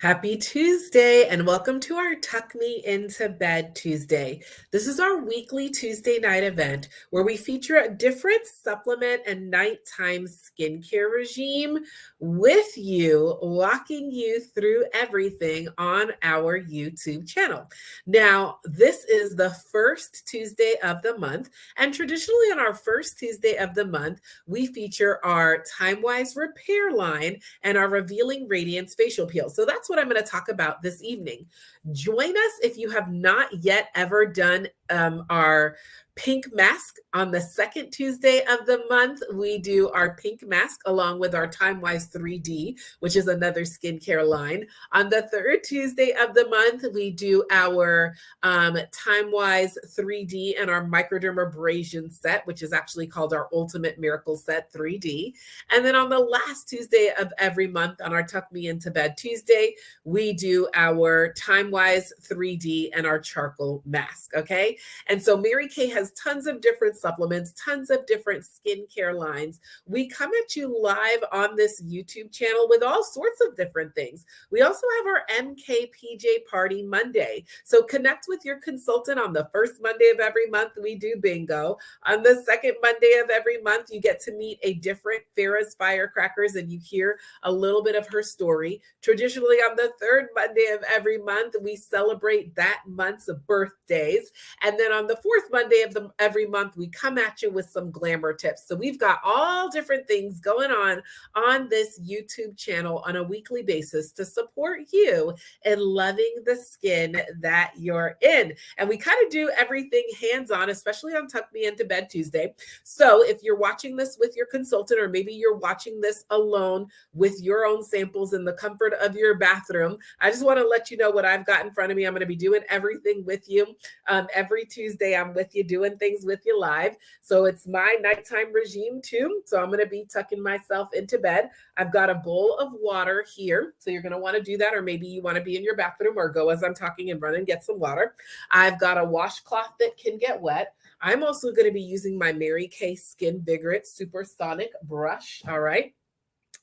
Happy Tuesday and welcome to our Tuck Me Into Bed Tuesday. This is our weekly Tuesday night event where we feature a different supplement and nighttime skincare regime with you, walking you through everything on our YouTube channel. Now, this is the first Tuesday of the month, and traditionally on our first Tuesday of the month, we feature our Timewise Repair line and our Revealing Radiance facial peel. So that's what I'm going to talk about this evening. Join us if you have not yet ever done our pink mask. On the second Tuesday of the month, we do our pink mask along with our Timewise 3D, which is another skincare line. On the third Tuesday of the month, we do our Timewise 3D and our microdermabrasion set, which is actually called our Ultimate Miracle Set 3D. And then on the last Tuesday of every month, on our Tuck Me Into Bed Tuesday, we do our Timewise 3D and our charcoal mask, okay? And so Mary Kay has tons of different supplements, tons of different skincare lines. We come at you live on this YouTube channel with all sorts of different things. We also have our MKPJ Party Monday. So connect with your consultant on the first Monday of every month. We do bingo. On the second Monday of every month, you get to meet a different Farrah's Firecrackers and you hear a little bit of her story. Traditionally, on the third Monday of every month, we celebrate that month's birthdays. And then on the fourth Monday of every month, we come at you with some glamour tips. So we've got all different things going on this YouTube channel on a weekly basis to support you in loving the skin that you're in. And we kind of do everything hands-on, especially on Tuck Me Into Bed Tuesday. So if you're watching this with your consultant, or maybe you're watching this alone with your own samples in the comfort of your bathroom, I just want to let you know what I've got in front of me. I'm going to be doing everything with you. Every Tuesday, I'm with you, doing things with you live. So it's my nighttime regime too. So I'm going to be tucking myself into bed. I've got a bowl of water here. So you're going to want to do that, or maybe you want to be in your bathroom or go as I'm talking and run and get some water. I've got a washcloth that can get wet. I'm also going to be using my Mary Kay Skin Vigorate Supersonic brush. All right.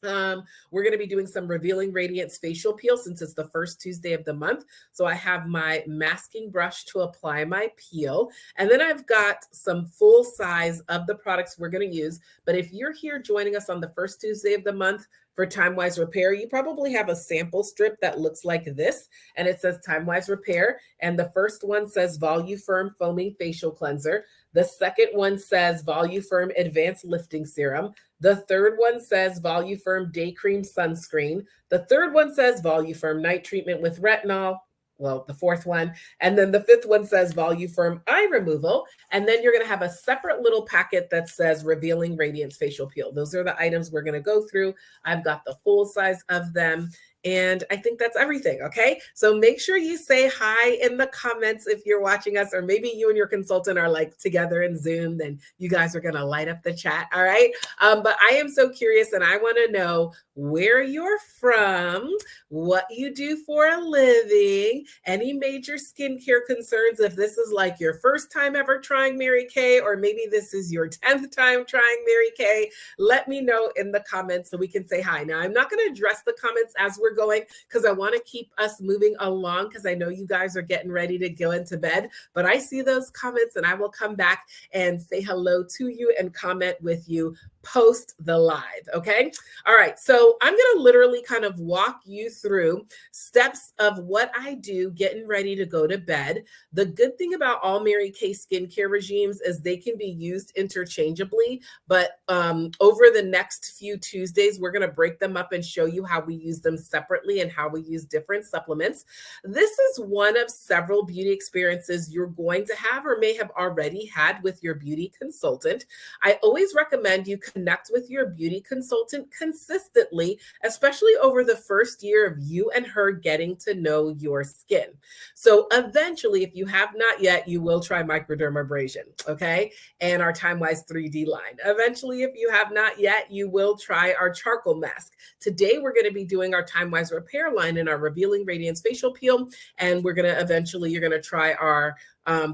We're going to be doing some Revealing Radiance facial peel since it's the first Tuesday of the month. So I have my masking brush to apply my peel. And then I've got some full size of the products we're going to use. But if you're here joining us on the first Tuesday of the month for Timewise Repair, you probably have a sample strip that looks like this. And it says Timewise Repair. And the first one says Voluform Foaming Facial Cleanser. The second one says Voluform Advanced Lifting Serum. The third one says Voluform Day Cream Sunscreen. The third one says Voluform Night Treatment with Retinol. Well, the fourth one. And then the fifth one says Voluform Eye Removal. And then you're going to have a separate little packet that says Revealing Radiance Facial Peel. Those are the items we're going to go through. I've got the full size of them. And I think that's everything, okay? So make sure you say hi in the comments if you're watching us, or maybe you and your consultant are like together in Zoom, then you guys are gonna light up the chat, all right? But I am so curious and I wanna know where you're from, what you do for a living, any major skincare concerns, if this is like your first time ever trying Mary Kay, or maybe this is your 10th time trying Mary Kay, let me know in the comments so we can say hi. Now, I'm not gonna address the comments as we're going because I want to keep us moving along because I know you guys are getting ready to go into bed, but I see those comments and I will come back and say hello to you and comment with you post the live, okay? All right, so I'm going to literally kind of walk you through steps of what I do getting ready to go to bed. The good thing about all Mary Kay skincare regimes is they can be used interchangeably, but over the next few Tuesdays, we're going to break them up and show you how we use them separately and how we use different supplements. This is one of several beauty experiences you're going to have or may have already had with your beauty consultant. I always recommend you connect with your beauty consultant consistently, especially over the first year of you and her getting to know your skin. So eventually, if you have not yet, you will try microdermabrasion, okay? And our Timewise 3D line. Eventually, if you have not yet, you will try our charcoal mask. Today, we're going to be doing our Timewise Repair line and our Revealing Radiance facial peel. And we're going to eventually, you're going to try our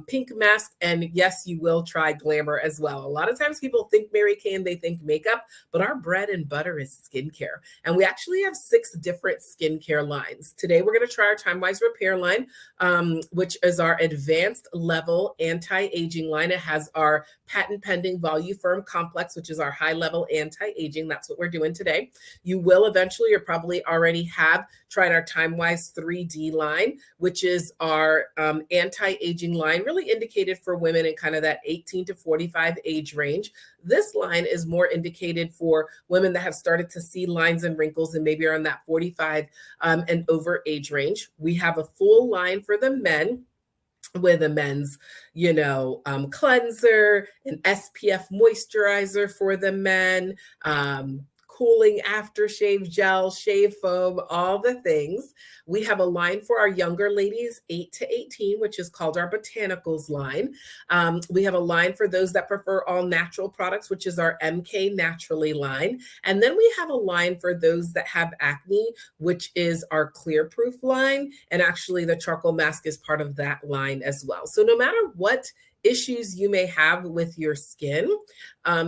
pink mask, and yes, you will try glamour as well. A lot of times people think Mary Kay and they think makeup, but our bread and butter is skincare. And we actually have 6 different skincare lines. Today, we're going to try our Timewise Repair line, which is our advanced level anti-aging line. It has our patent pending Voluform complex, which is our high level anti-aging. That's what we're doing today. You will eventually, or probably already have tried our Timewise 3D line, which is our anti-aging line, really indicated for women in kind of that 18 to 45 age range. This line is more indicated for women that have started to see lines and wrinkles and maybe are in that 45 and over age range. We have a full line for the men with a men's, cleanser, an SPF moisturizer for the men, cooling aftershave gel, shave foam, all the things. We have a line for our younger ladies, 8 to 18, which is called our Botanicals line. We have a line for those that prefer all natural products, which is our MK Naturally line. And then we have a line for those that have acne, which is our Clear Proof line. And actually the charcoal mask is part of that line as well. So no matter what issues you may have with your skin,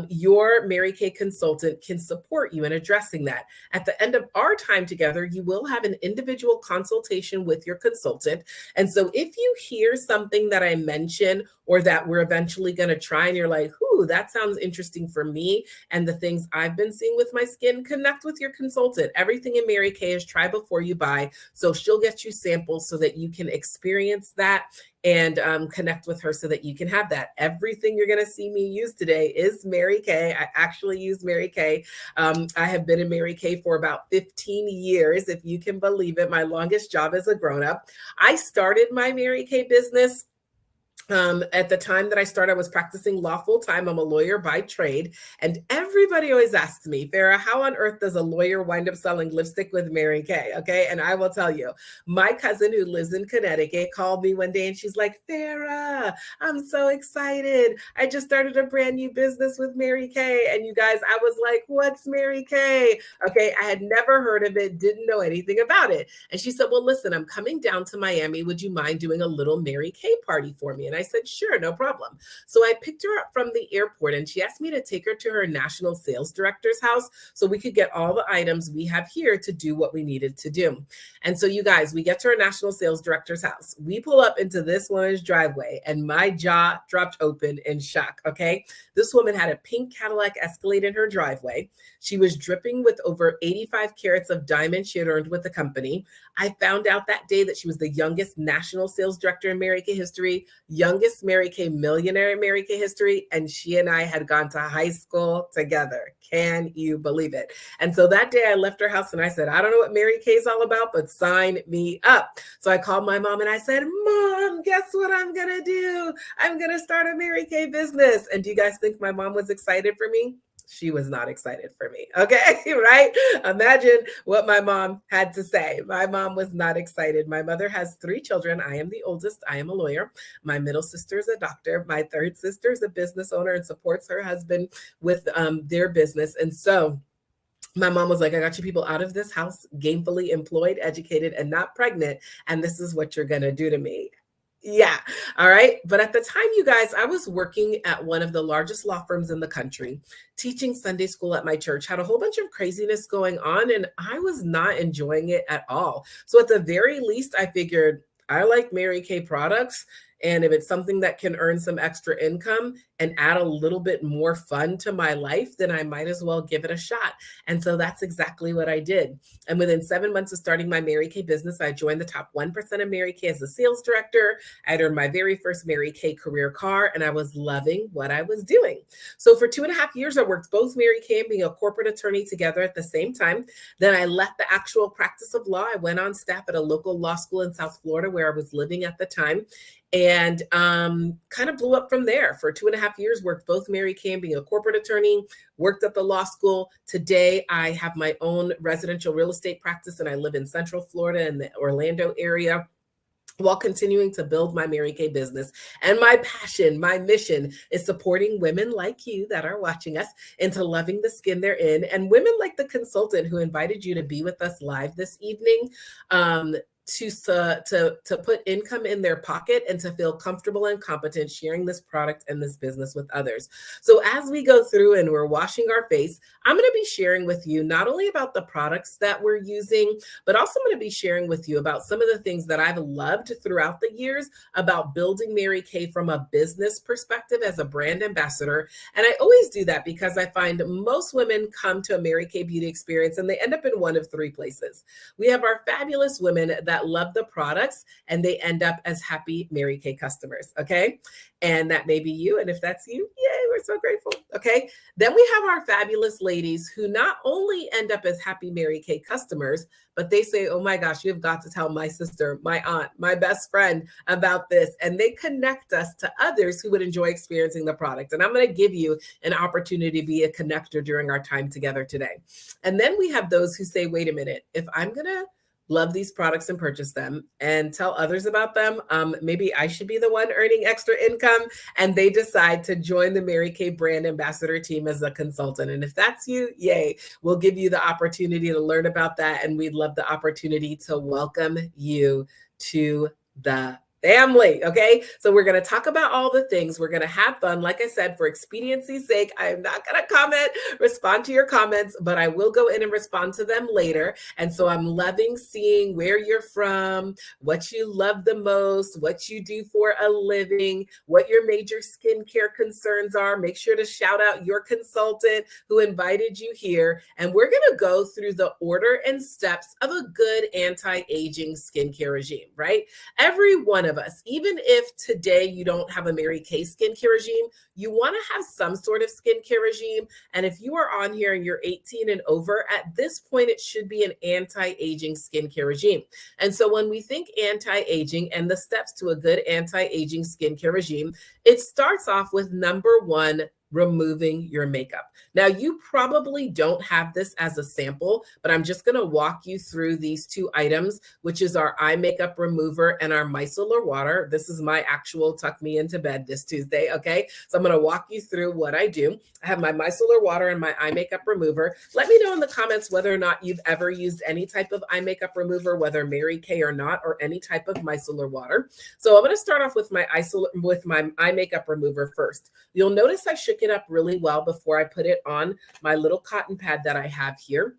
your Mary Kay consultant can support you in addressing that. At the end of our time together, you will have an individual consultation with your consultant. And so if you hear something that I mention or that we're eventually going to try and you're like, ooh, that sounds interesting for me and the things I've been seeing with my skin, connect with your consultant. Everything in Mary Kay is try before you buy. So she'll get you samples so that you can experience that and connect with her so that you can have that. Everything you're going to see me use today is Mary Kay. I actually use Mary Kay. I have been in Mary Kay for about 15 years, if you can believe it. My longest job as a grown-up. I started my Mary Kay business at the time that I started, I was practicing law full time. I'm a lawyer by trade. And everybody always asks me, Farah, how on earth does a lawyer wind up selling lipstick with Mary Kay? Okay. And I will tell you, my cousin who lives in Connecticut called me one day and she's like, Farah, I'm so excited. I just started a brand new business with Mary Kay. And you guys, I was like, what's Mary Kay? Okay. I had never heard of it, didn't know anything about it. And she said, well, listen, I'm coming down to Miami. Would you mind doing a little Mary Kay party for me? And I said, sure, no problem. So I picked her up from the airport and she asked me to take her to her national sales director's house so we could get all the items we have here to do what we needed to do. And so you guys, we get to our national sales director's house. We pull up into this woman's driveway and my jaw dropped open in shock, okay? This woman had a pink Cadillac Escalade in her driveway. She was dripping with over 85 carats of diamonds she had earned with the company. I found out that day that she was the youngest national sales director in Mary Kay history, youngest Mary Kay millionaire in Mary Kay history, and she and I had gone to high school together. Can you believe it? And so that day I left her house and I said, I don't know what Mary Kay is all about, but sign me up. So I called my mom and I said, Mom, guess what I'm going to do? I'm going to start a Mary Kay business. And do you guys think my mom was excited for me? She was not excited for me. Okay, right? Imagine what my mom had to say. My mom was not excited. My mother has 3 children. I am the oldest. I am a lawyer. My middle sister is a doctor. My third sister is a business owner and supports her husband with their business. And so my mom was like, I got you people out of this house, gainfully employed, educated, and not pregnant. And this is what you're going to do to me. Yeah. All right. But at the time, you guys, I was working at one of the largest law firms in the country, teaching Sunday school at my church, had a whole bunch of craziness going on, and I was not enjoying it at all. So at the very least, I figured I like Mary Kay products. And if it's something that can earn some extra income and add a little bit more fun to my life, then I might as well give it a shot. And so that's exactly what I did. And within 7 months of starting my Mary Kay business, I joined the top 1% of Mary Kay as a sales director. I'd earned my very first Mary Kay career car, and I was loving what I was doing. So for 2.5 years, I worked both Mary Kay and being a corporate attorney together at the same time. Then I left the actual practice of law. I went on staff at a local law school in South Florida where I was living at the time, and kind of blew up from there. For 2.5 years, worked both Mary Kay and being a corporate attorney, worked at the law school. Today, I have my own residential real estate practice, and I live in Central Florida in the Orlando area, while continuing to build my Mary Kay business. And my passion, my mission is supporting women like you that are watching us into loving the skin they're in, and women like the consultant who invited you to be with us live this evening. to put income in their pocket and to feel comfortable and competent sharing this product and this business with others. So as we go through and we're washing our face, I'm going to be sharing with you not only about the products that we're using, but also I'm going to be sharing with you about some of the things that I've loved throughout the years about building Mary Kay from a business perspective as a brand ambassador. And I always do that because I find most women come to a Mary Kay beauty experience and they end up in one of three places. We have our fabulous women that love the products and they end up as happy Mary Kay customers. Okay. And that may be you. And if that's you, yay, we're so grateful. Okay. Then we have our fabulous ladies who not only end up as happy Mary Kay customers, but they say, oh my gosh, you've got to tell my sister, my aunt, my best friend about this. And they connect us to others who would enjoy experiencing the product. And I'm going to give you an opportunity to be a connector during our time together today. And then we have those who say, wait a minute, if I'm going to love these products and purchase them and tell others about them, maybe I should be the one earning extra income. And they decide to join the Mary Kay brand ambassador team as a consultant. And if that's you, yay, we'll give you the opportunity to learn about that. And we'd love the opportunity to welcome you to the family. Okay. So we're going to talk about all the things. We're going to have fun. Like I said, for expediency's sake, I am not going to respond to your comments, but I will go in and respond to them later. And so I'm loving seeing where you're from, what you love the most, what you do for a living, what your major skincare concerns are. Make sure to shout out your consultant who invited you here. And we're going to go through the order and steps of a good anti-aging skincare regime, right? Every one of us, even if today you don't have a Mary Kay skincare regime, you want to have some sort of skincare regime. And if you are on here and you're 18 and over, at this point, it should be an anti-aging skincare regime. And so when we think anti-aging and the steps to a good anti-aging skincare regime, it starts off with number one, removing your makeup. Now, you probably don't have this as a sample, but I'm just going to walk you through these two items, which is our eye makeup remover and our micellar water. This is my actual tuck me into bed this Tuesday. Okay. So I'm going to walk you through what I do. I have my micellar water and my eye makeup remover. Let me know in the comments whether or not you've ever used any type of eye makeup remover, whether Mary Kay or not, or any type of micellar water. So I'm going to start off with my eye makeup remover first. You'll notice I shook it up really well before I put it on my little cotton pad that I have here,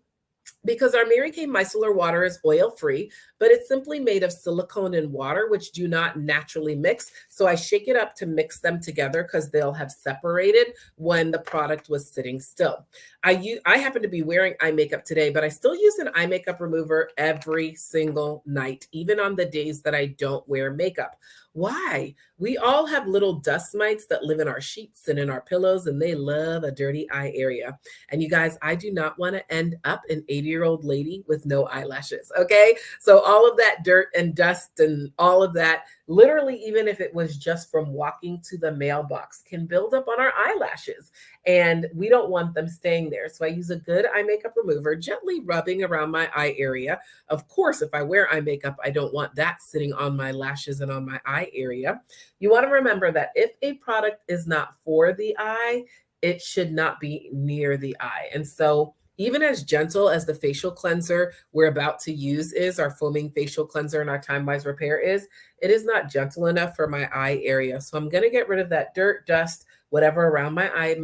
because our Mary Kay micellar water is oil-free, but it's simply made of silicone and water, which do not naturally mix. So I shake it up to mix them together because they'll have separated when the product was sitting still. I happen to be wearing eye makeup today, but I still use an eye makeup remover every single night, even on the days that I don't wear makeup. Why? We all have little dust mites that live in our sheets and in our pillows, and they love a dirty eye area. And you guys, I do not want to end up an 80-year-old lady with no eyelashes, okay? So all of that dirt and dust and all of that, literally, even if it was just from walking to the mailbox, can build up on our eyelashes. And we don't want them staying there. So I use a good eye makeup remover, gently rubbing around my eye area. Of course, if I wear eye makeup, I don't want that sitting on my lashes and on my eye area. You want to remember that if a product is not for the eye, it should not be near the eye. And so even as gentle as the facial cleanser we're about to use is, our foaming facial cleanser and our Timewise Repair is, it is not gentle enough for my eye area. So I'm going to get rid of that dirt, dust, whatever around my eye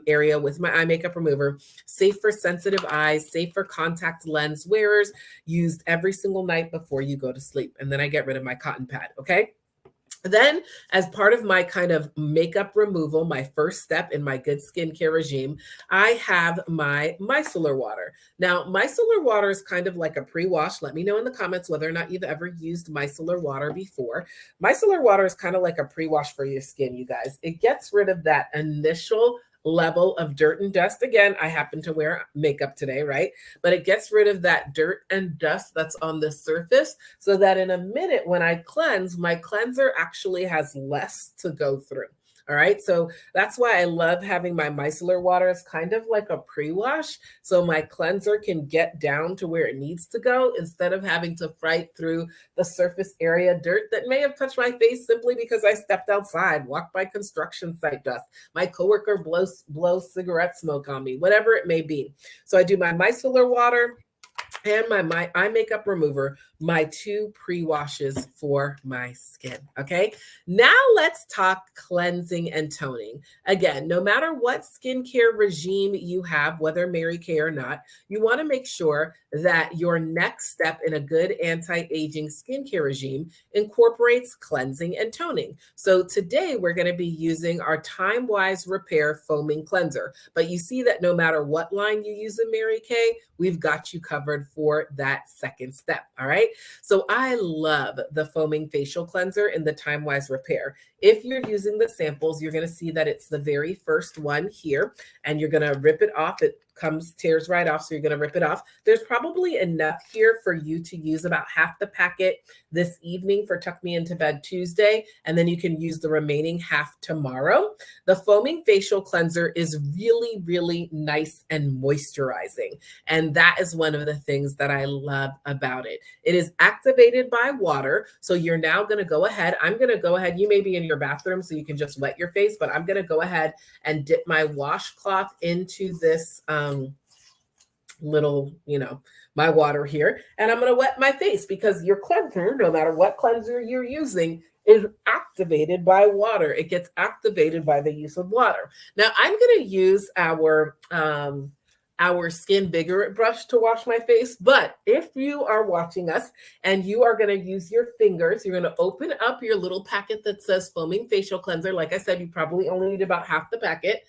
area with my eye makeup remover. Safe for sensitive eyes, safe for contact lens wearers, used every single night before you go to sleep. And then I get rid of my cotton pad, okay? Then, as part of my kind of makeup removal, my first step in my good skincare regime, I have my micellar water. Now, micellar water is kind of like a pre-wash. Let me know in the comments whether or not you've ever used micellar water before. Micellar water is kind of like a pre-wash for your skin, you guys. It gets rid of that initial level of dirt and dust. Again, I happen to wear makeup today, right? But it gets rid of that dirt and dust that's on the surface so that in a minute when I cleanse, my cleanser actually has less to go through. All right. So that's why I love having my micellar water. It's kind of like a pre-wash. So my cleanser can get down to where it needs to go instead of having to fight through the surface area dirt that may have touched my face simply because I stepped outside, walked by construction site dust. My coworker blows cigarette smoke on me, whatever it may be. So I do my micellar water. and my eye makeup remover, my 2 pre-washes for my skin. Okay, now let's talk cleansing and toning. Again, no matter what skincare regime you have, whether Mary Kay or not, you want to make sure that your next step in a good anti-aging skincare regime incorporates cleansing and toning. So today we're going to be using our Timewise Repair foaming cleanser, but you see that no matter what line you use in Mary Kay, we've got you covered for that second step. All right. So I love the foaming facial cleanser in the Timewise Repair. If you're using the samples, you're going to see that it's the very first one here, and you're going to rip it off. It tears right off. So you're going to rip it off. There's probably enough here for you to use about half the packet this evening for Tuck Me Into Bed Tuesday, and then you can use the remaining half tomorrow. The foaming facial cleanser is really, really nice and moisturizing. And that is one of the things that I love about it. It is activated by water. So you're now going to go ahead. I'm going to go ahead. You may be in your bathroom, so you can just wet your face, but I'm going to go ahead and dip my washcloth into this little, my water here. And I'm going to wet my face because your cleanser, no matter what cleanser you're using, is activated by water. It gets activated by the use of water. Now I'm going to use our Skin Vigorant brush to wash my face. But if you are watching us and you are going to use your fingers, you're going to open up your little packet that says foaming facial cleanser. Like I said, you probably only need about half the packet.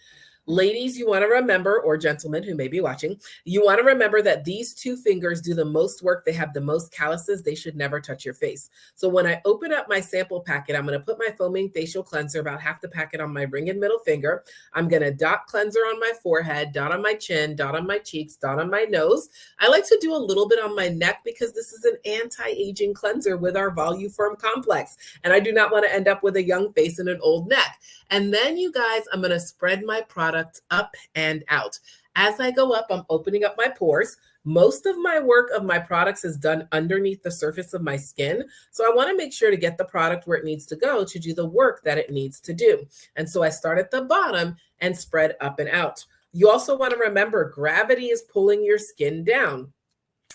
Ladies, you want to remember, or gentlemen who may be watching, you want to remember that these 2 fingers do the most work. They have the most calluses. They should never touch your face. So when I open up my sample packet, I'm going to put my foaming facial cleanser, about half the packet, on my ring and middle finger. I'm going to dot cleanser on my forehead, dot on my chin, dot on my cheeks, dot on my nose. I like to do a little bit on my neck because this is an anti-aging cleanser with our Voluform complex. And I do not want to end up with a young face and an old neck. And then, you guys, I'm going to spread my product up and out. As I go up, I'm opening up my pores. Most of my work of my products is done underneath the surface of my skin. So I want to make sure to get the product where it needs to go to do the work that it needs to do. And so I start at the bottom and spread up and out. You also want to remember gravity is pulling your skin down.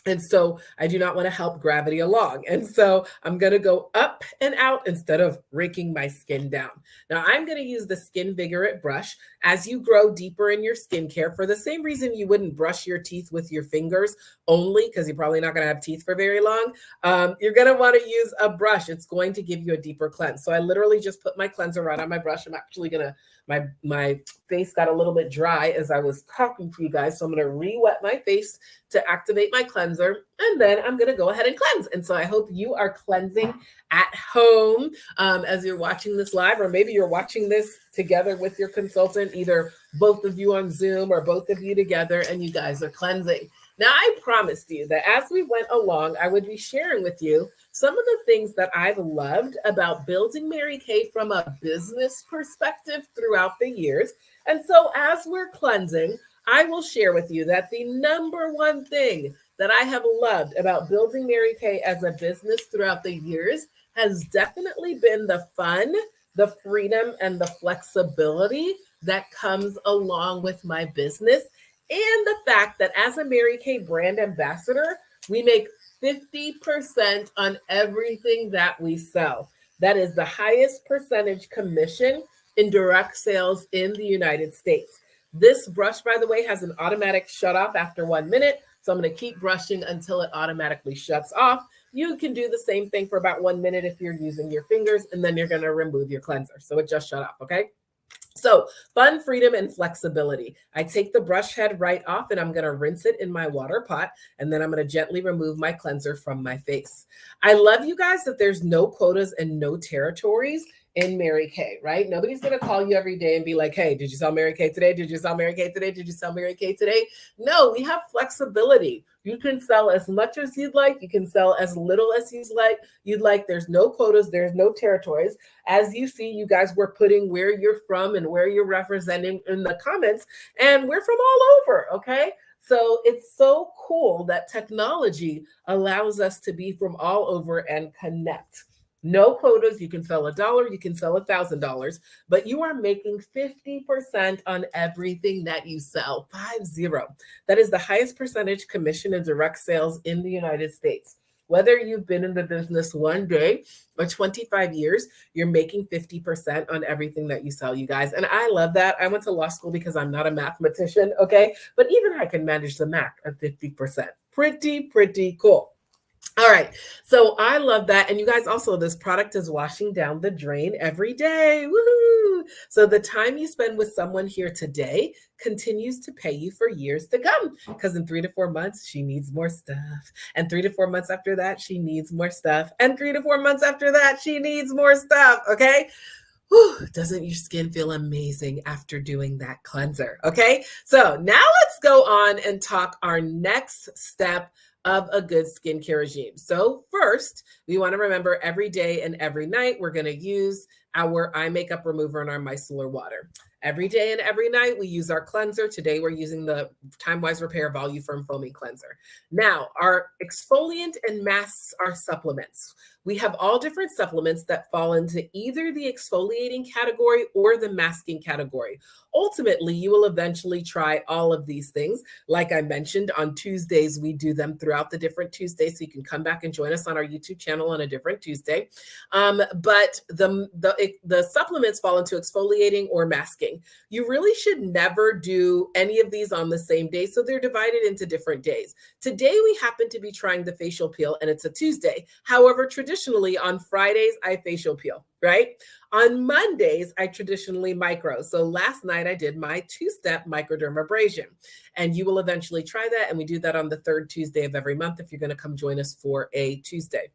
And so I do not want to help gravity along. And so I'm going to go up and out instead of raking my skin down. Now I'm going to use the Skin Vigorant brush. As you grow deeper in your skincare, for the same reason you wouldn't brush your teeth with your fingers only, because you're probably not going to have teeth for very long, you're going to want to use a brush. It's going to give you a deeper cleanse. So I literally just put my cleanser right on my brush. I'm actually going to, my face got a little bit dry as I was talking to you guys. So I'm going to re-wet my face to activate my cleanser, and then I'm going to go ahead and cleanse. And so I hope you are cleansing at home as you're watching this live, or maybe you're watching this together with your consultant, either both of you on Zoom or both of you together, and you guys are cleansing. Now, I promised you that as we went along, I would be sharing with you some of the things that I've loved about building Mary Kay from a business perspective throughout the years. And so as we're cleansing, I will share with you that the number one thing that I have loved about building Mary Kay as a business throughout the years has definitely been the fun, the freedom, and the flexibility that comes along with my business. And the fact that as a Mary Kay brand ambassador, we make 50% on everything that we sell. That is the highest percentage commission in direct sales in the United States. This brush, by the way, has an automatic shut off after 1 minute. So I'm going to keep brushing until it automatically shuts off. You can do the same thing for about 1 minute if you're using your fingers, and then you're going to remove your cleanser. So it just shut off, okay? So fun, freedom, and flexibility. I take the brush head right off, and I'm going to rinse it in my water pot, and then I'm going to gently remove my cleanser from my face. I love, you guys, that there's no quotas and no territories in Mary Kay, right? Nobody's going to call you every day and be like, hey, did you sell Mary Kay today? Did you sell Mary Kay today? Did you sell Mary Kay today? No, we have flexibility. You can sell as much as you'd like. You can sell as little as you'd like. There's no quotas. There's no territories. As you see, you guys were putting where you're from and where you're representing in the comments, and we're from all over, okay? So it's so cool that technology allows us to be from all over and connect. No quotas. You can sell $1, you can sell $1,000, but you are making 50% on everything that you sell. 50. That is the highest percentage commission in direct sales in the United States. Whether you've been in the business one day or 25 years, you're making 50% on everything that you sell, you guys. And I love that. I went to law school because I'm not a mathematician, okay? But even I can manage the math at 50%. Pretty cool. All right. So I love that. And you guys also, this product is washing down the drain every day. Woohoo. So the time you spend with someone here today continues to pay you for years to come. Because in 3 to 4 months, she needs more stuff. And 3 to 4 months after that, she needs more stuff. And 3 to 4 months after that, she needs more stuff. Okay. Whew, doesn't your skin feel amazing after doing that cleanser? Okay. So now let's go on and talk our next step of a good skincare regime. So first, we want to remember every day and every night, we're going to use our eye makeup remover and our micellar water. Every day and every night, we use our cleanser. Today, we're using the Timewise Repair Volume Firm Foaming Cleanser. Now, our exfoliant and masks are supplements. We have all different supplements that fall into either the exfoliating category or the masking category. Ultimately, you will eventually try all of these things. Like I mentioned, on Tuesdays, we do them throughout the different Tuesdays, so you can come back and join us on our YouTube channel on a different Tuesday. But the supplements fall into exfoliating or masking. You really should never do any of these on the same day, so they're divided into different days. Today, we happen to be trying the facial peel, and it's a Tuesday. However, traditionally on Fridays, I facial peel, right? On Mondays, I traditionally micro. So last night I did my 2-step microdermabrasion, and you will eventually try that. And we do that on the 3rd Tuesday of every month if you're going to come join us for a Tuesday.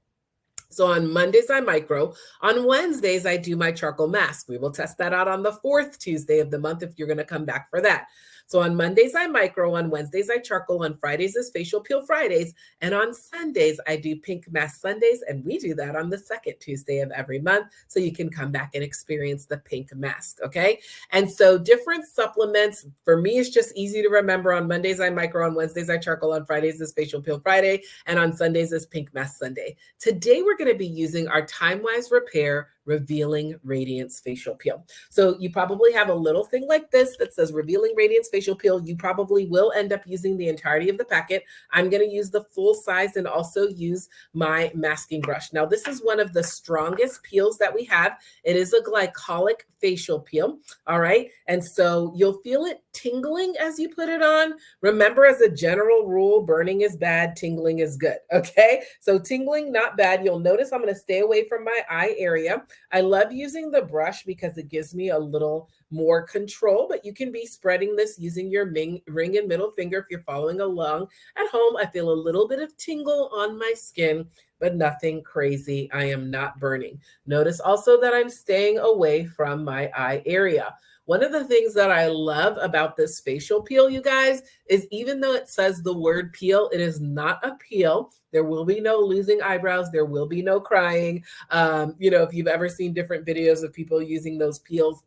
So on Mondays, I micro. On Wednesdays, I do my charcoal mask. We will test that out on the 4th Tuesday of the month if you're going to come back for that. So on Mondays, I micro. On Wednesdays, I charcoal. On Fridays is facial peel Fridays. And on Sundays, I do pink mask Sundays. And we do that on the 2nd Tuesday of every month. So you can come back and experience the pink mask. Okay. And so different supplements, for me, it's just easy to remember. On Mondays, I micro. On Wednesdays, I charcoal. On Fridays is facial peel Friday. And on Sundays is pink mask Sunday. Today, we're going to be using our Timewise Repair Revealing Radiance facial peel. So you probably have a little thing like this that says Revealing Radiance facial peel. You probably will end up using the entirety of the packet. I'm going to use the full size and also use my masking brush. Now, this is one of the strongest peels that we have. It is a glycolic facial peel. All right. And so you'll feel it tingling as you put it on. Remember, as a general rule, burning is bad, tingling is good. Okay. So tingling, not bad. You'll notice I'm going to stay away from my eye area. I love using the brush because it gives me a little more control, but you can be spreading this using your ring and middle finger if you're following along at home. I feel a little bit of tingle on my skin, but nothing crazy. I am not burning. Notice also that I'm staying away from my eye area. One of the things that I love about this facial peel, you guys, is even though it says the word peel, it is not a peel. There will be no losing eyebrows. There will be no crying. If you've ever seen different videos of people using those peels,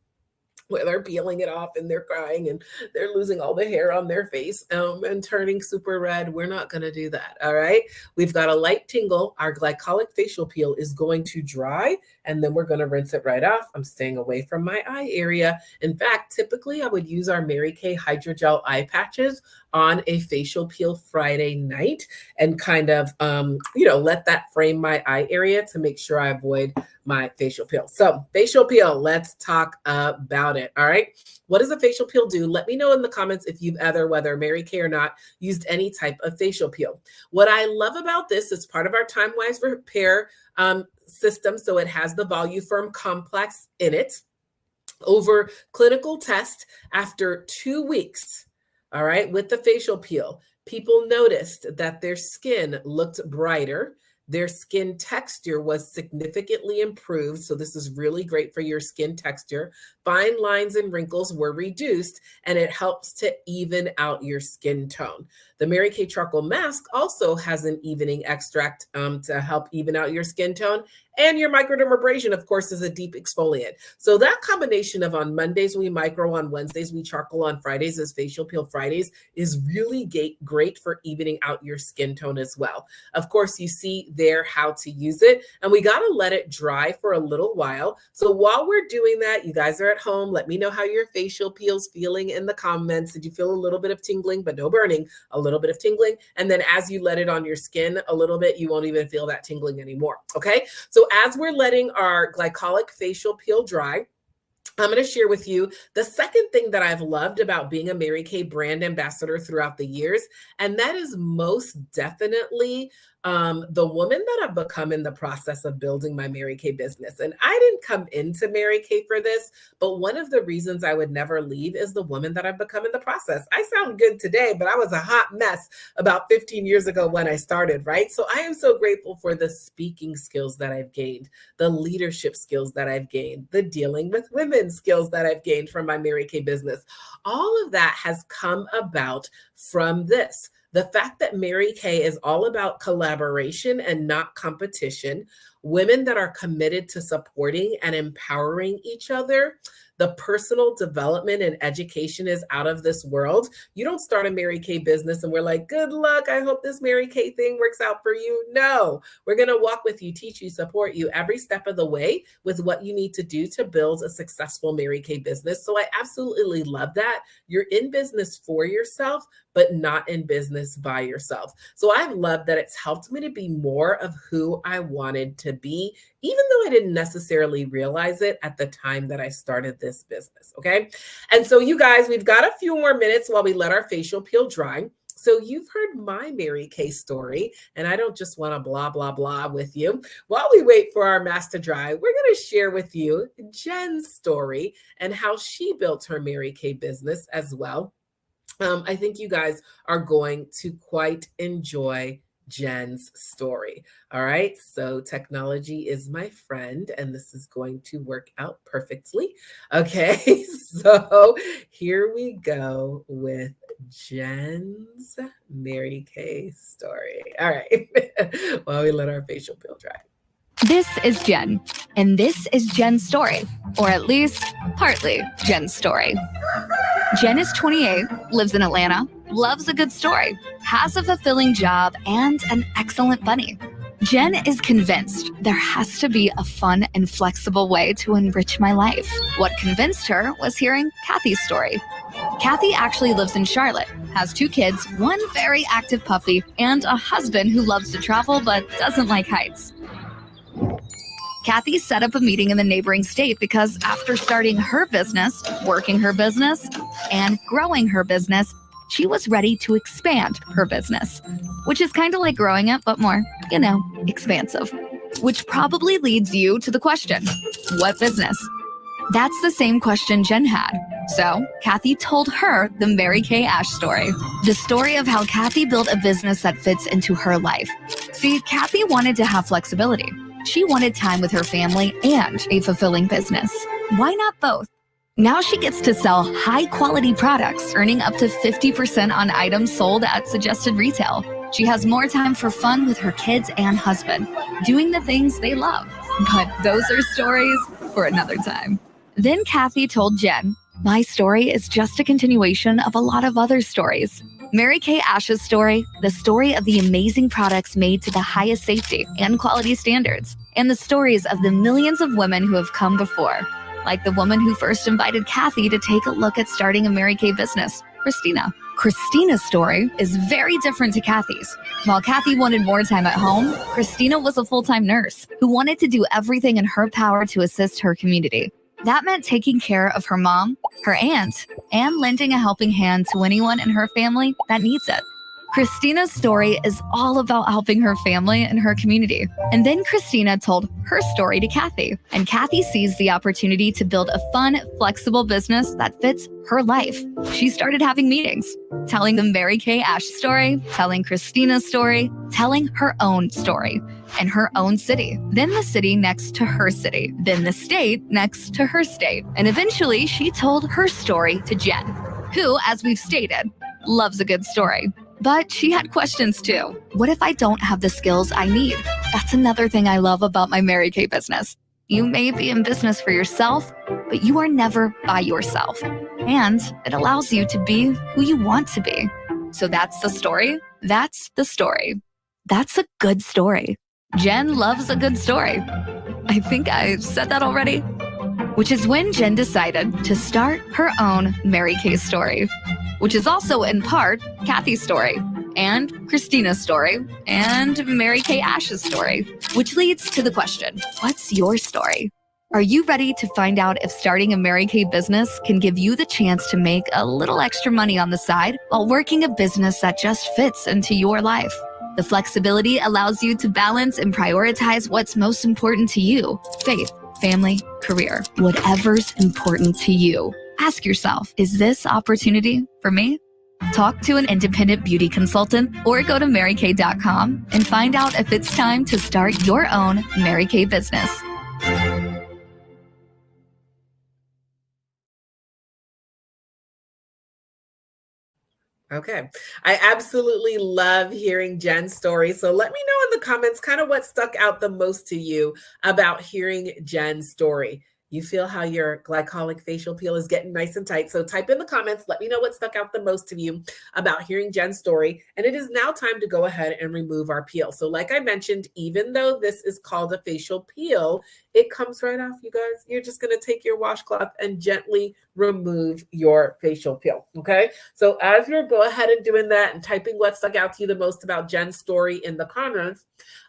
where they're peeling it off and they're crying and they're losing all the hair on their face and turning super red. We're not going to do that. All right. We've got a light tingle. Our glycolic facial peel is going to dry and then we're going to rinse it right off. I'm staying away from my eye area. In fact, typically I would use our Mary Kay hydrogel eye patches on a facial peel Friday night and kind of, let that frame my eye area to make sure I avoid my facial peel. So facial peel, let's talk about it. All right. What does a facial peel do? Let me know in the comments if you've ever, whether Mary Kay or not, used any type of facial peel. What I love about this is part of our Timewise Repair system. So it has the Voluform complex in it. Over clinical test after 2 weeks, all right, with the facial peel, people noticed that their skin looked brighter. Their skin texture was significantly improved. So this is really great for your skin texture. Fine lines and wrinkles were reduced, and it helps to even out your skin tone. The Mary Kay Charcoal Mask also has an evening extract to help even out your skin tone. And your microdermabrasion, of course, is a deep exfoliant. So that combination of on Mondays we micro, on Wednesdays we charcoal, on Fridays is facial peel Fridays is really great for evening out your skin tone as well. Of course, you see there how to use it, and we got to let it dry for a little while. So while we're doing that, you guys are at home. Let me know how your facial peel's feeling in the comments. Did you feel a little bit of tingling, but no burning, a little bit of tingling? And then as you let it on your skin a little bit, you won't even feel that tingling anymore. Okay. So as we're letting our glycolic facial peel dry, I'm going to share with you the second thing that I've loved about being a Mary Kay brand ambassador throughout the years, and that is most definitely the woman that I've become in the process of building my Mary Kay business. And I didn't come into Mary Kay for this, but one of the reasons I would never leave is the woman that I've become in the process. I sound good today, but I was a hot mess about 15 years ago when I started, right? So I am so grateful for the speaking skills that I've gained, the leadership skills that I've gained, the dealing with women skills that I've gained from my Mary Kay business. All of that has come about from this. The fact that Mary Kay is all about collaboration and not competition, women that are committed to supporting and empowering each other. The personal development and education is out of this world. You don't start a Mary Kay business and we're like, good luck. I hope this Mary Kay thing works out for you. No, we're going to walk with you, teach you, support you every step of the way with what you need to do to build a successful Mary Kay business. So I absolutely love that. You're in business for yourself, but not in business by yourself. So I've loved that it's helped me to be more of who I wanted to be, even though I didn't necessarily realize it at the time that I started this business, okay? And so you guys, we've got a few more minutes while we let our facial peel dry. So you've heard my Mary Kay story, and I don't just want to blah, blah, blah with you. While we wait for our mask to dry, we're going to share with you Jen's story and how she built her Mary Kay business as well. I think you guys are going to quite enjoy Jen's story. All right. So technology is my friend, and this is going to work out perfectly. Okay. So here we go with Jen's Mary Kay story. All right. While we let our facial peel dry. This is Jen, and this is Jen's story, or at least partly Jen's story. Jen is 28, lives in Atlanta, loves a good story, has a fulfilling job, and an excellent bunny. Jen is convinced there has to be a fun and flexible way to enrich my life. What convinced her was hearing Kathy's story. Kathy actually lives in Charlotte, has 2 kids, 1 very active puppy, and a husband who loves to travel but doesn't like heights. Kathy set up a meeting in the neighboring state because after starting her business, working her business, and growing her business, she was ready to expand her business, which is kind of like growing it, but more, expansive. Which probably leads you to the question, what business? That's the same question Jen had. So Kathy told her the Mary Kay Ash story, the story of how Kathy built a business that fits into her life. See, Kathy wanted to have flexibility. She wanted time with her family and a fulfilling business. Why not both? Now she gets to sell high-quality products, earning up to 50% on items sold at suggested retail. She has more time for fun with her kids and husband, doing the things they love. But those are stories for another time. Then Kathy told Jen, my story is just a continuation of a lot of other stories. Mary Kay Ash's story, the story of the amazing products made to the highest safety and quality standards, and the stories of the millions of women who have come before, like the woman who first invited Kathy to take a look at starting a Mary Kay business, Christina. Christina's story is very different to Kathy's. While Kathy wanted more time at home, Christina was a full-time nurse who wanted to do everything in her power to assist her community. That meant taking care of her mom, her aunt, and lending a helping hand to anyone in her family that needs it. Christina's story is all about helping her family and her community. And then Christina told her story to Kathy, and Kathy seized the opportunity to build a fun, flexible business that fits her life. She started having meetings, telling the Mary Kay Ash story, telling Christina's story, telling her own story, in her own city, then the city next to her city, then the state next to her state. And eventually she told her story to Jen, who, as we've stated, loves a good story. But she had questions too. What if I don't have the skills I need? That's another thing I love about my Mary Kay business. You may be in business for yourself, but you are never by yourself. And it allows you to be who you want to be. So that's the story. That's the story. That's a good story. Jen loves a good story. I think I said that already. Which is when Jen decided to start her own Mary Kay story, which is also in part Kathy's story, and Christina's story, and Mary Kay Ash's story, which leads to the question, what's your story? Are you ready to find out if starting a Mary Kay business can give you the chance to make a little extra money on the side while working a business that just fits into your life? The flexibility allows you to balance and prioritize what's most important to you: faith, family, career, whatever's important to you. Ask yourself, is this opportunity for me? Talk to an independent beauty consultant or go to marykay.com and find out if it's time to start your own Mary Kay business. Okay. I absolutely love hearing Jen's story. So let me know in the comments kind of what stuck out the most to you about hearing Jen's story. You feel how your glycolic facial peel is getting nice and tight. So type in the comments. Let me know what stuck out the most to you about hearing Jen's story. And it is now time to go ahead and remove our peel. So like I mentioned, even though this is called a facial peel, it comes right off, you guys. You're just going to take your washcloth and gently remove your facial peel. Okay. So as you're go ahead and doing that and typing what stuck out to you the most about Jen's story in the comments,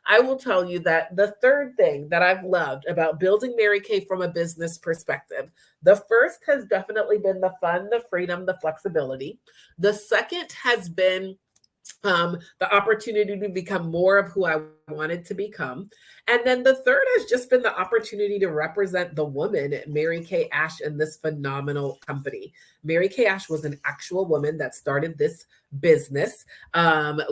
I will tell you that the third thing that I've loved about building Mary Kay from a business perspective, the first has definitely been the fun, the freedom, the flexibility. The second has been the opportunity to become more of who I wanted to become. And then the third has just been the opportunity to represent the woman, Mary Kay Ash, in this phenomenal company. Mary Kay Ash was an actual woman that started this business.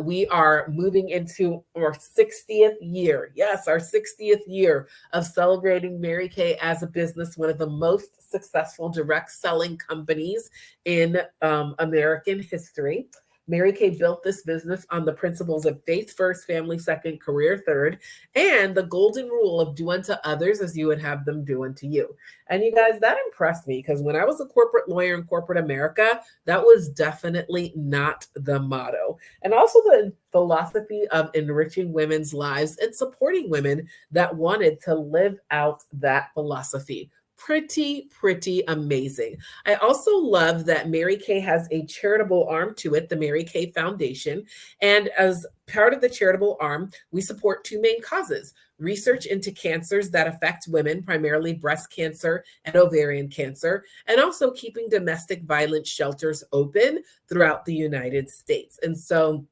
We are moving into our 60th year. Yes, our 60th year of celebrating Mary Kay as a business, one of the most successful direct selling companies in American history. Mary Kay built this business on the principles of faith first, family second, career third, and the golden rule of do unto others as you would have them do unto you. And you guys, that impressed me because when I was a corporate lawyer in corporate America, that was definitely not the motto. And also the philosophy of enriching women's lives and supporting women that wanted to live out that philosophy. Pretty amazing. I also love that Mary Kay has a charitable arm to it, the Mary Kay Foundation. And as part of the charitable arm, we support two main causes: research into cancers that affect women, primarily breast cancer and ovarian cancer, and also keeping domestic violence shelters open throughout the United States. And so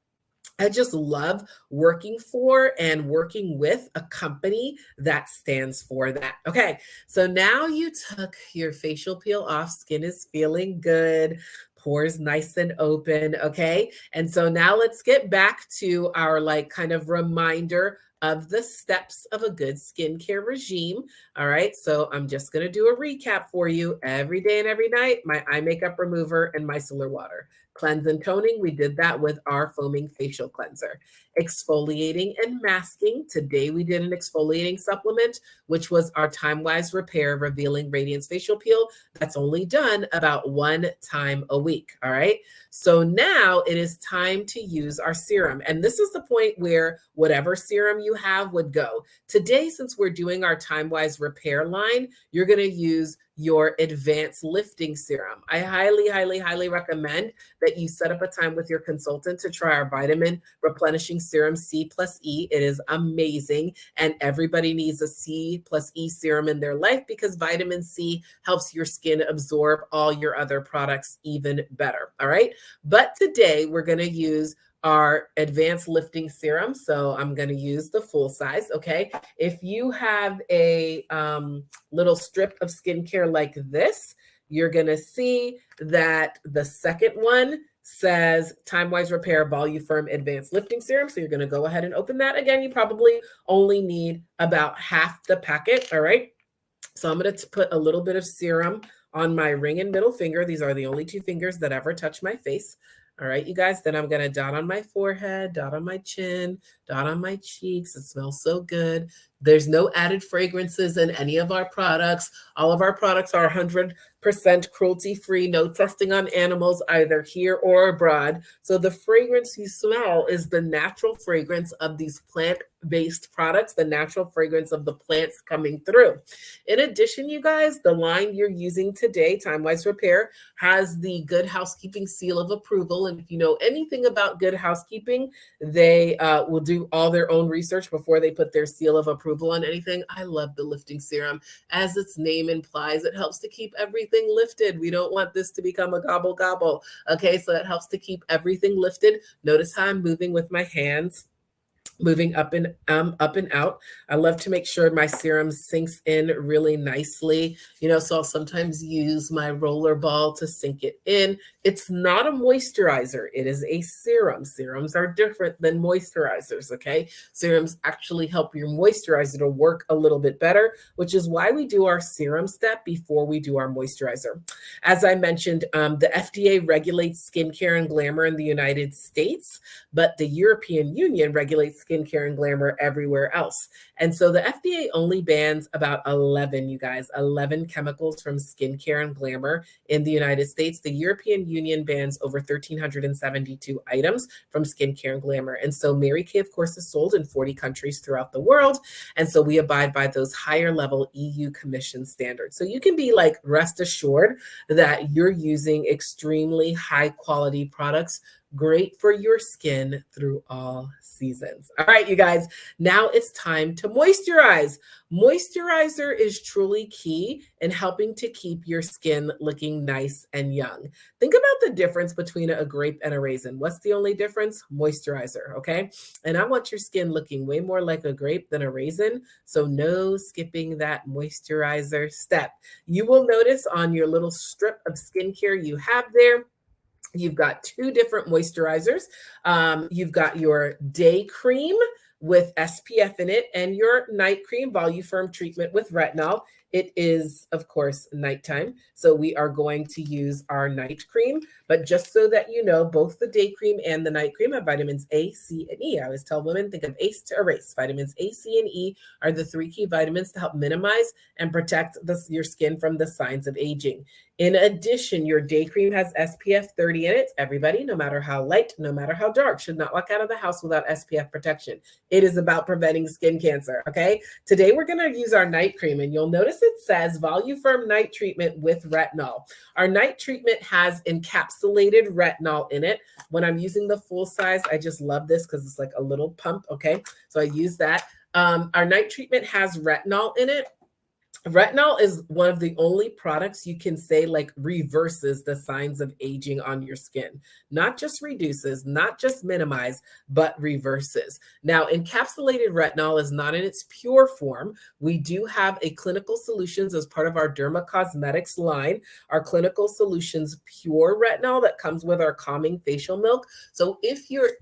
I just love working for and working with a company that stands for that. Okay, so now you took your facial peel off, skin is feeling good, pores nice and open. Okay, and so now let's get back to our like kind of reminder of the steps of a good skincare regime. All right, so I'm just going to do a recap for you every day and every night: my eye makeup remover and micellar water. Cleanse and toning, we did that with our foaming facial cleanser. Exfoliating and masking, today we did an exfoliating supplement, which was our Timewise Repair Revealing Radiance Facial Peel. That's only done about 1 time a week, all right? So now it is time to use our serum. And this is the point where whatever serum you have would go. Today, since we're doing our Timewise Repair line, you're gonna use your advanced lifting serum. I highly recommend that you set up a time with your consultant to try our vitamin replenishing serum C+E. It is amazing. And everybody needs a C+E serum in their life because vitamin C helps your skin absorb all your other products even better. All right. But today we're going to use our advanced lifting serum. So I'm going to use the full size. Okay. If you have a little strip of skincare like this, you're going to see that the second one says Timewise Repair Voluform Advanced Lifting Serum. So you're going to go ahead and open that. Again, you probably only need about half the packet. All right. So I'm going to put a little bit of serum on my ring and middle finger. These are the only two fingers that ever touch my face. All right, you guys, then I'm going to dot on my forehead, dot on my chin, dot on my cheeks. It smells so good. There's no added fragrances in any of our products. All of our products are 100% cruelty free, no testing on animals either here or abroad. So the fragrance you smell is the natural fragrance of these plant-based products, the natural fragrance of the plants coming through. In addition, you guys, the line you're using today, Timewise Repair, has the Good Housekeeping seal of approval. And if you know anything about Good Housekeeping, they will do all their own research before they put their seal of approval on anything. I love the lifting serum. As its name implies, it helps to keep everything lifted. We don't want this to become a gobble gobble. Okay, so it helps to keep everything lifted. Notice how I'm moving with my hands, moving up and out. I love to make sure my serum sinks in really nicely. So I'll sometimes use my roller ball to sink it in. It's not a moisturizer. It is a serum. Serums are different than moisturizers, okay? Serums actually help your moisturizer to work a little bit better, which is why we do our serum step before we do our moisturizer. As I mentioned, the FDA regulates skincare and glamour in the United States, but the European Union regulates skincare and glamour everywhere else. And so the FDA only bans about 11 chemicals from skincare and glamour in the United States. The European Union bans over 1,372 items from skincare and glamour. And so Mary Kay, of course, is sold in 40 countries throughout the world. And so we abide by those higher level EU Commission standards. So you can be like, rest assured that you're using extremely high quality products, great for your skin through all seasons. All right, you guys, now it's time to moisturize. Moisturizer is truly key in helping to keep your skin looking nice and young. Think about the difference between a grape and a raisin. What's the only difference? Moisturizer, okay? And I want your skin looking way more like a grape than a raisin, so no skipping that moisturizer step. You will notice on your little strip of skincare you have there, you've got two different moisturizers. You've got your day cream with SPF in it and your night cream Voluform treatment with retinol. It is, of course, nighttime, so we are going to use our night cream. But just so that you know, both the day cream and the night cream have vitamins A, C, and E. I always tell women, think of ACE to erase. Vitamins A, C, and E are the three key vitamins to help minimize and protect your skin from the signs of aging. In addition, your day cream has SPF 30 in it. Everybody, no matter how light, no matter how dark, should not walk out of the house without SPF protection. It is about preventing skin cancer, okay? Today, we're going to use our night cream, and you'll notice it says Voluform Night Treatment with Retinol. Our night treatment has encapsulated retinol in it. When I'm using the full size, I just love this because it's like a little pump, okay? So I use that. Our night treatment has retinol in it. Retinol is one of the only products you can say like reverses the signs of aging on your skin. Not just reduces, not just minimize, but reverses. Now, encapsulated retinol is not in its pure form. We do have a Clinical Solutions as part of our Derma Cosmetics line, our Clinical Solutions Pure Retinol that comes with our Calming Facial Milk. So if you're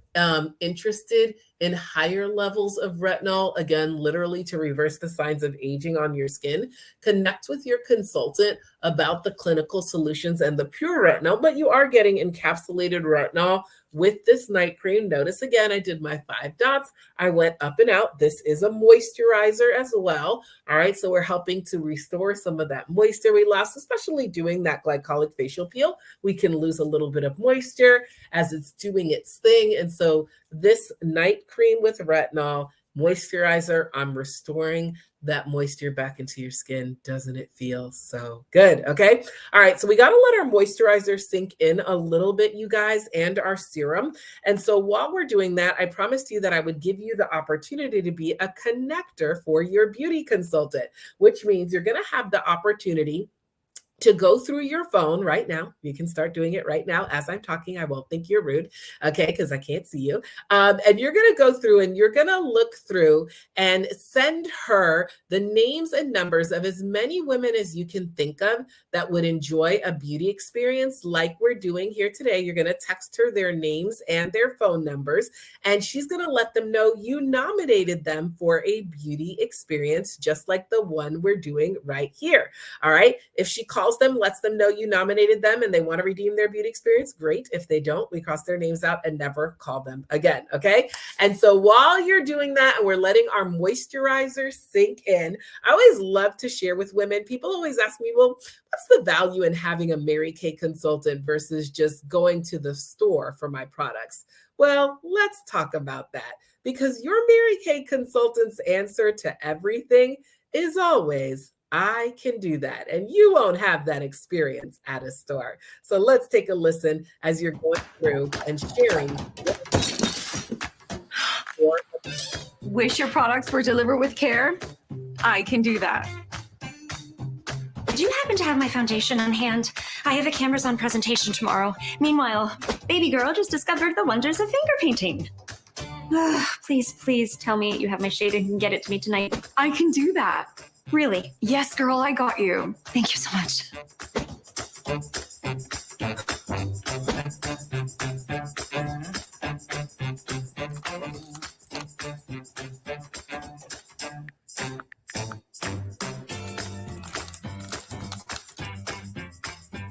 interested in higher levels of retinol, again, literally to reverse the signs of aging on your skin, connect with your consultant about the Clinical Solutions and the Pure Retinol, but you are getting encapsulated retinol with this night cream. Notice again, I did my 5 dots. I went up and out. This is a moisturizer as well. All right, so we're helping to restore some of that moisture we lost, especially doing that glycolic facial peel. We can lose a little bit of moisture as it's doing its thing. And so this night cream with retinol moisturizer, I'm restoring that moisture back into your skin. Doesn't it feel so good? Okay. All right. So we got to let our moisturizer sink in a little bit, you guys, and our serum. And so while we're doing that, I promised you that I would give you the opportunity to be a connector for your beauty consultant, which means you're going to have the opportunity to go through your phone right now. You can start doing it right now as I'm talking. I won't think you're rude, okay, because I can't see you. And you're going to go through and you're going to look through and send her the names and numbers of as many women as you can think of that would enjoy a beauty experience like we're doing here today. You're going to text her their names and their phone numbers, and she's going to let them know you nominated them for a beauty experience just like the one we're doing right here. All right. If she calls calls them, lets them know you nominated them and they want to redeem their beauty experience. Great. If they don't, we cross their names out and never call them again. Okay. And so while you're doing that and we're letting our moisturizer sink in, I always love to share with women. People always ask me, well, what's the value in having a Mary Kay consultant versus just going to the store for my products? Well, let's talk about that, because your Mary Kay consultant's answer to everything is always, I can do that. And you won't have that experience at a store. So let's take a listen as you're going through and sharing. Wish your products were delivered with care? I can do that. Do you happen to have my foundation on hand? I have a cameras on presentation tomorrow. Meanwhile, baby girl just discovered the wonders of finger painting. Please tell me you have my shade and can get it to me tonight. I can do that. Really? Yes, girl, I got you. Thank you so much.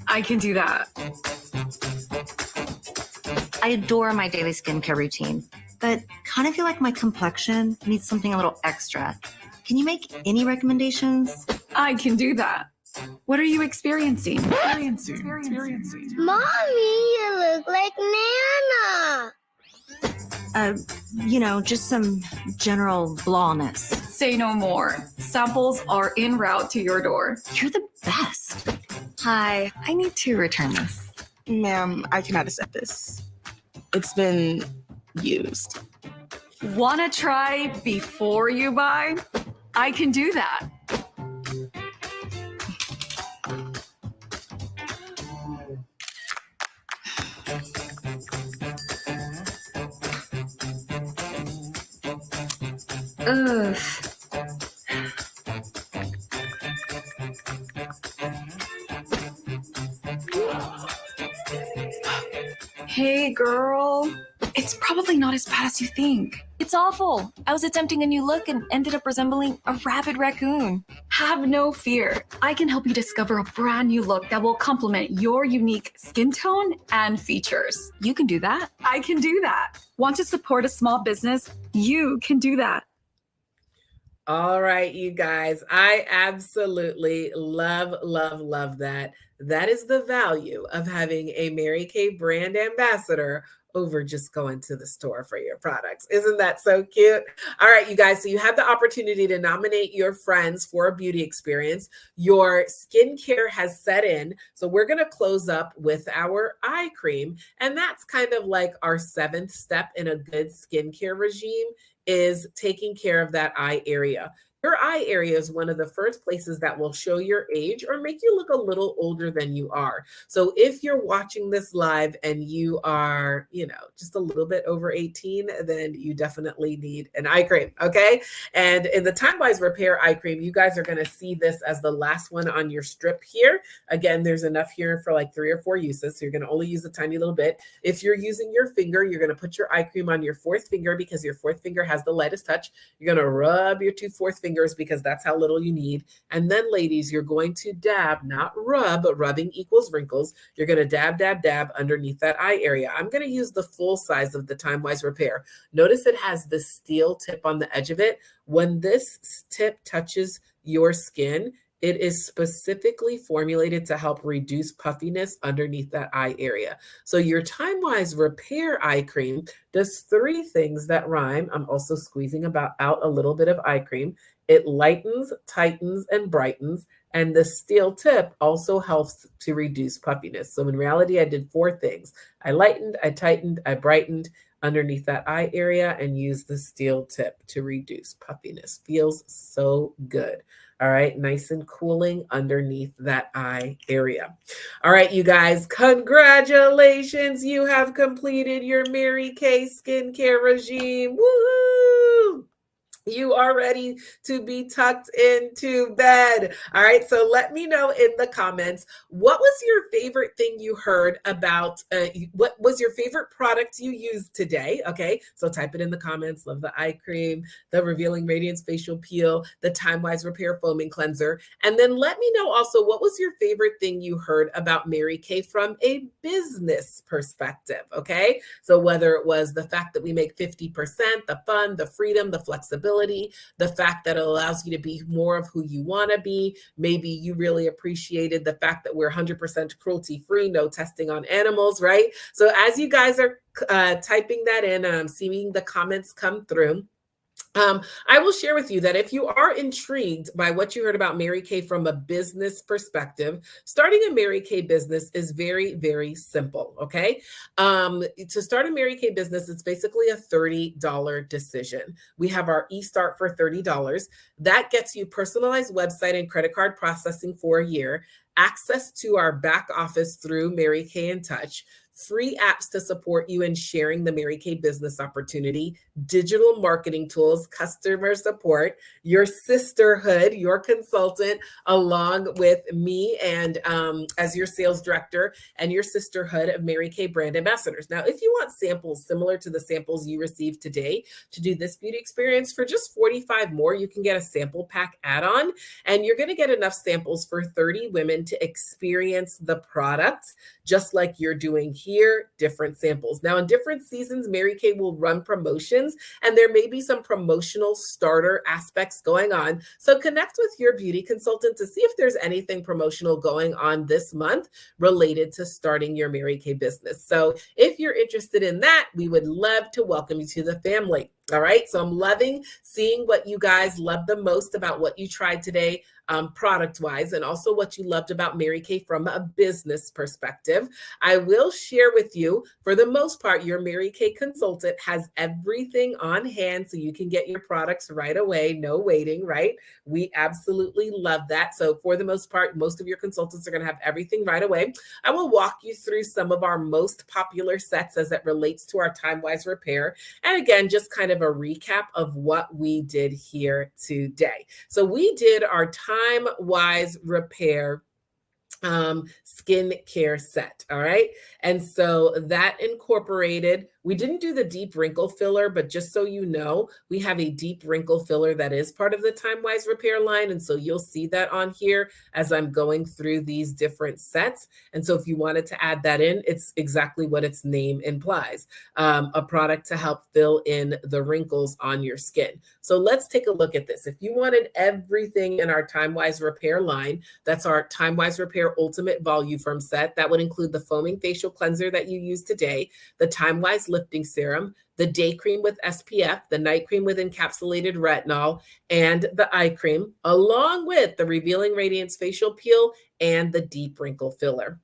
I can do that. I adore my daily skincare routine, but kind of feel like my complexion needs something a little extra. Can you make any recommendations? I can do that. What are you experiencing? Mommy, you look like Nana. Just some general blawness. Say no more. Samples are en route to your door. You're the best. Hi, I need to return this. Ma'am, I cannot accept this. It's been used. Wanna try before you buy? I can do that. Ugh. Hey, girl. It's probably not as bad as you think. It's awful. I was attempting a new look and ended up resembling a rabid raccoon. Have no fear. I can help you discover a brand new look that will complement your unique skin tone and features. You can do that. I can do that. Want to support a small business? You can do that. All right, you guys, I absolutely love that. That is the value of having a Mary Kay brand ambassador over just going to the store for your products. Isn't that so cute? All right, you guys, so you have the opportunity to nominate your friends for a beauty experience. Your skincare has set in. So we're going to close up with our eye cream. And that's kind of like our 7th step in a good skincare regime, is taking care of that eye area. Your eye area is one of the first places that will show your age or make you look a little older than you are. So if you're watching this live and you are, just a little bit over 18, then you definitely need an eye cream, okay? And in the Timewise Repair eye cream, you guys are going to see this as the last one on your strip here. Again, there's enough here for like 3 or 4 uses, so you're going to only use a tiny little bit. If you're using your finger, you're going to put your eye cream on your 4th finger because your 4th finger has the lightest touch. You're going to rub your 2 4th fingers because that's how little you need. And then, ladies, you're going to dab, not rub, but rubbing equals wrinkles. You're going to dab underneath that eye area. I'm going to use the full size of the Timewise Repair. Notice it has the steel tip on the edge of it. When this tip touches your skin, it is specifically formulated to help reduce puffiness underneath that eye area. So your Timewise Repair eye cream does 3 things that rhyme. I'm also squeezing out a little bit of eye cream. It lightens, tightens, and brightens. And the steel tip also helps to reduce puffiness. So in reality, I did 4 things. I lightened, I tightened, I brightened underneath that eye area and used the steel tip to reduce puffiness. Feels so good. All right, nice and cooling underneath that eye area. All right, you guys, congratulations. You have completed your Mary Kay skincare regime. Woo! You are ready to be tucked into bed. All right. So let me know in the comments, what was your favorite thing you heard about? What was your favorite product you used today? Okay. So type it in the comments. Love the eye cream, the Revealing Radiance facial peel, the Timewise Repair foaming cleanser. And then let me know also, what was your favorite thing you heard about Mary Kay from a business perspective? Okay. So whether it was the fact that we make 50%, the fun, the freedom, the flexibility, the fact that it allows you to be more of who you want to be. Maybe you really appreciated the fact that we're 100% cruelty free, no testing on animals, right? So as you guys are typing that in, and I'm seeing the comments come through, I will share with you that if you are intrigued by what you heard about Mary Kay from a business perspective, starting a Mary Kay business is very, very simple. Okay. To start a Mary Kay business, it's basically a $30 decision. We have our e-start for $30. That gets you personalized website and credit card processing for a year, access to our back office through Mary Kay in Touch, free apps to support you in sharing the Mary Kay business opportunity, digital marketing tools, customer support, your sisterhood, your consultant, along with me and as your sales director and your sisterhood of Mary Kay brand ambassadors. Now, if you want samples similar to the samples you received today to do this beauty experience for just 45 more, you can get a sample pack add-on, and you're going to get enough samples for 30 women to experience the product just like you're doing here, different samples. Now, in different seasons, Mary Kay will run promotions, and there may be some promotional starter aspects going on. So connect with your beauty consultant to see if there's anything promotional going on this month related to starting your Mary Kay business. So if you're interested in that, we would love to welcome you to the family. All right. So I'm loving seeing what you guys love the most about what you tried today, product wise, and also what you loved about Mary Kay from a business perspective. I will share with you, for the most part, your Mary Kay consultant has everything on hand so you can get your products right away. No waiting, right? We absolutely love that. So for the most part, most of your consultants are going to have everything right away. I will walk you through some of our most popular sets as it relates to our Timewise Repair. And again, just kind of a recap of what we did here today. So we did our Timewise Repair skincare set. All right. And so that incorporated, we didn't do the deep wrinkle filler, but just so you know, we have a deep wrinkle filler that is part of the Timewise Repair line. And so you'll see that on here as I'm going through these different sets. And so if you wanted to add that in, it's exactly what its name implies, a product to help fill in the wrinkles on your skin. So let's take a look at this. If you wanted everything in our Timewise Repair line, that's our Timewise Repair Ultimate Volume Firm set. That would include the foaming facial cleanser that you used today, the Timewise Lifting Serum, the day cream with SPF, the night cream with encapsulated retinol, and the eye cream, along with the Revealing Radiance facial peel and the deep wrinkle filler.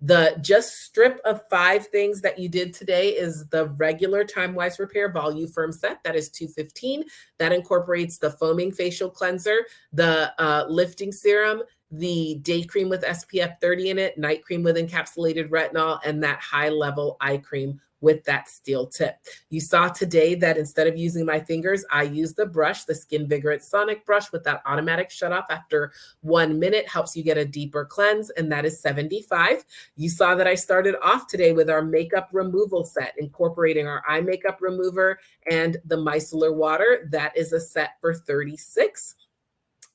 The just strip of 5 things that you did today is the regular Timewise Repair Volume Firm set. That is $215. That incorporates the foaming facial cleanser, the lifting serum, the day cream with SPF 30 in it, night cream with encapsulated retinol, and that high-level eye cream with that steel tip. You saw today that instead of using my fingers, I use the brush, the Skin Vigorate Sonic brush with that automatic shut off after 1 minute, helps you get a deeper cleanse, and that is $75. You saw that I started off today with our makeup removal set, incorporating our eye makeup remover and the micellar water. That is a set for $36.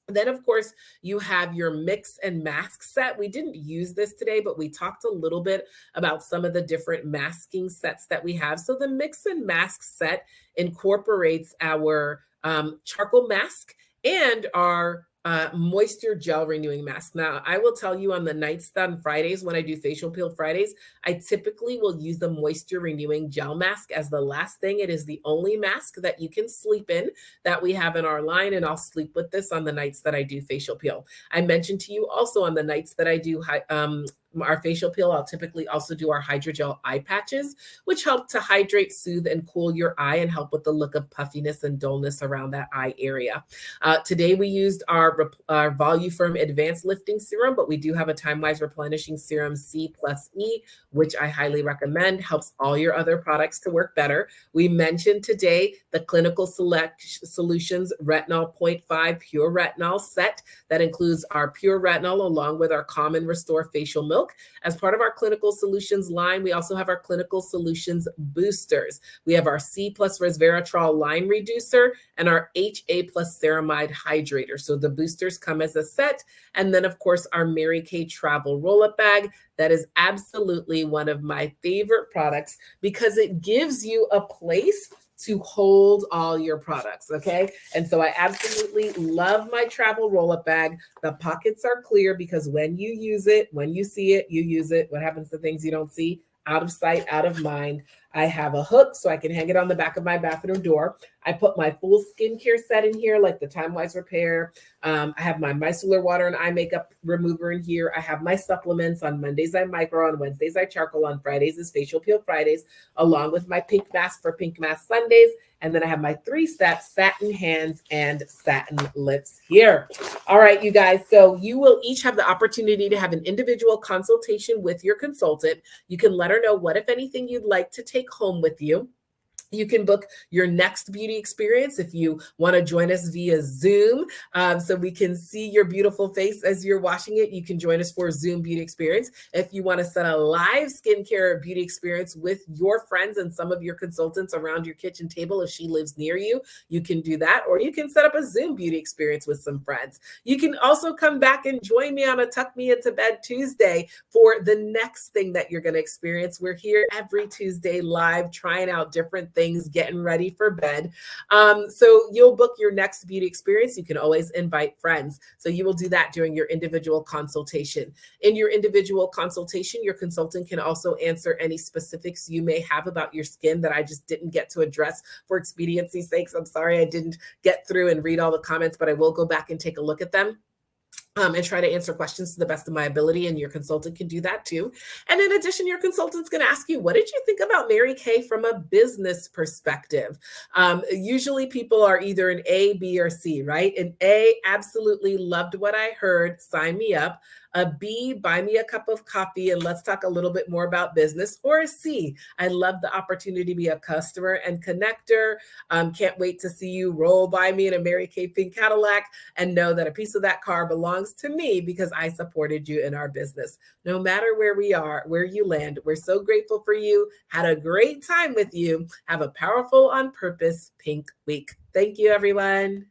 Then, of course, you have your mix and mask set. We didn't use this today, but we talked a little bit about some of the different masking sets that we have. So the mix and mask set incorporates our charcoal mask and our moisture gel renewing mask. Now, I will tell you on the nights on Fridays, when I do facial peel Fridays, I typically will use the moisture renewing gel mask as the last thing. It is the only mask that you can sleep in that we have in our line, and I'll sleep with this on the nights that I do facial peel. I mentioned to you also on the nights that I do our facial peel, I'll typically also do our hydrogel eye patches, which help to hydrate, soothe, and cool your eye and help with the look of puffiness and dullness around that eye area. Today we used our Voluform Advanced Lifting Serum, but we do have a Timewise Replenishing Serum C+E, which I highly recommend. Helps all your other products to work better. We mentioned today the Clinical Select Solutions Retinol 0.5 Pure Retinol set that includes our Pure Retinol along with our Common Restore Facial Milk. As part of our Clinical Solutions line, we also have our Clinical Solutions Boosters. We have our C plus resveratrol line reducer and our HA plus ceramide hydrator. So the boosters come as a set. And then, of course, our Mary Kay travel roll-up bag. That is absolutely one of my favorite products because it gives you a place to hold all your products, okay? And so I absolutely love my travel roll-up bag. The pockets are clear because when you use it, when you see it, you use it. What happens to things you don't see? Out of sight, out of mind. I have a hook so I can hang it on the back of my bathroom door. I put my full skincare set in here, like the Timewise Repair. I have my micellar water and eye makeup remover in here. I have my supplements. On Mondays, I micro. On Wednesdays, I charcoal. On Fridays is facial peel Fridays, along with my pink mask for Pink Mask Sundays. And then I have my 3-step satin hands and satin lips here. All right, you guys. So you will each have the opportunity to have an individual consultation with your consultant. You can let her know what, if anything, you'd like to take home with you. You can book your next beauty experience if you want to join us via Zoom, so we can see your beautiful face as you're washing it. You can join us for a Zoom beauty experience. If you want to set a live skincare beauty experience with your friends and some of your consultants around your kitchen table, if she lives near you, you can do that. Or you can set up a Zoom beauty experience with some friends. You can also come back and join me on a Tuck Me Into Bed Tuesday for the next thing that you're going to experience. We're here every Tuesday live trying out different things, getting ready for bed. So you'll book your next beauty experience. You can always invite friends. So you will do that during your individual consultation. In your individual consultation, your consultant can also answer any specifics you may have about your skin that I just didn't get to address for expediency's sakes. I'm sorry I didn't get through and read all the comments, but I will go back and take a look at them. And try to answer questions to the best of my ability, and your consultant can do that too. And in addition, your consultant's going to ask you, what did you think about Mary Kay from a business perspective? Usually people are either an A, B, or C, right? An A, absolutely loved what I heard, sign me up. A B, buy me a cup of coffee and let's talk a little bit more about business. Or a C, I love the opportunity to be a customer and connector. Can't wait to see you roll by me in a Mary Kay pink Cadillac and know that a piece of that car belongs to me because I supported you in our business. No matter where we are, where you land, we're so grateful for you. Had a great time with you. Have a powerful on purpose pink week. Thank you, everyone.